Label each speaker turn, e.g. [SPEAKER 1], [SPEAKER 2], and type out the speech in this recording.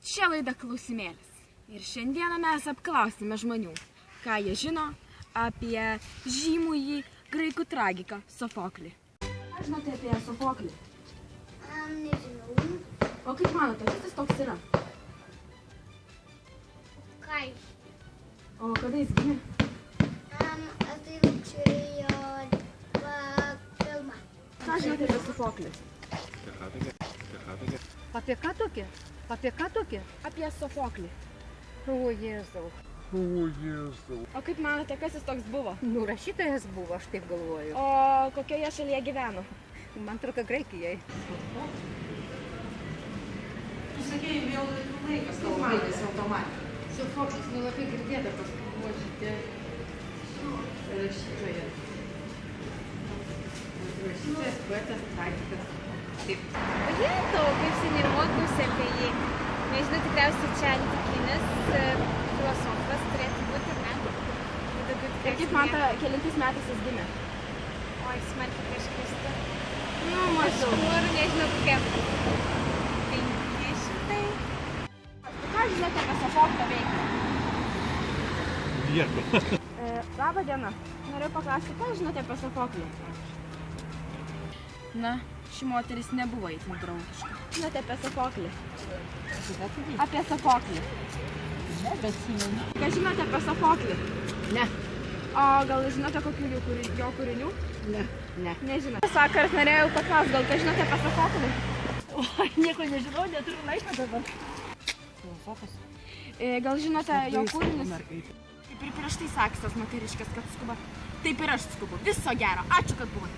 [SPEAKER 1] Čia laida klausimėlis. Ir šiandieną mes apklausime žmonių, ką jie žino apie žymųjį graikų tragiką Sofoklį. Ką žinote apie Sofoklį?
[SPEAKER 2] Nežinau.
[SPEAKER 1] O kaip manote, kas jis toks yra?
[SPEAKER 2] Kai?
[SPEAKER 1] O kada jis gimė?
[SPEAKER 2] Tai žiūrėjo filmą.
[SPEAKER 1] Ką žinote apie Sofoklį?
[SPEAKER 3] Apie ką tokie? Apie ką tokie?
[SPEAKER 1] Apie Sofoklį.
[SPEAKER 3] O Jėzau.
[SPEAKER 1] O kaip manote, kas jis toks buvo?
[SPEAKER 3] Nu, rašytojas buvo, aš taip galvoju.
[SPEAKER 1] O kokioje šalyje gyveno?
[SPEAKER 3] Man atrodo, Graikijai.
[SPEAKER 4] Tu sakėjai, vėl laikas tavo baigėsi automatė.
[SPEAKER 3] Sofoklis, nu labai girdėta pas buvo šitie rašytoje. Rašytojas, poetas, tragikas. Taip.
[SPEAKER 5] Pažiūrėjau, kaip seniai mokiausi apie jį. Nežinau, tikriausiai čia antikinis filosofas turėtų būti, ne?
[SPEAKER 1] Ir kaip manote, kelintais metais jis gimė?
[SPEAKER 5] Oi, smarkiai prieš Kristų.
[SPEAKER 1] Nu, maždaug.
[SPEAKER 5] Kažkur, nežinau, kokiam 500.
[SPEAKER 1] Ką žinote apie Sofoklio veiklą?
[SPEAKER 6] Nieko.
[SPEAKER 1] Labą dieną. Noriu paklausti, ką žinote apie Sofoklį? Na, ši moteris nebuvo itin draugiška. Žinote apie Sofoklį? Apie Sofoklį.
[SPEAKER 3] Nebesimenu.
[SPEAKER 1] Ką žinote apie Sofoklį?
[SPEAKER 3] Ne.
[SPEAKER 1] O gal žinote kokių jo kūrinių?
[SPEAKER 3] Ne. Ne.
[SPEAKER 1] Nežinote. Vakar norėjau paklausti, gal ką žinote apie Sofoklį?
[SPEAKER 3] O, nieko nežinau, neturiu laiko dabar. Filosofas.
[SPEAKER 1] Gal žinote jo kūrinius? Kaip ir prieš tai sakė tas moteriškas, kad skuba. Taip ir aš skubu. Viso gero. Ačiū, kad buvote.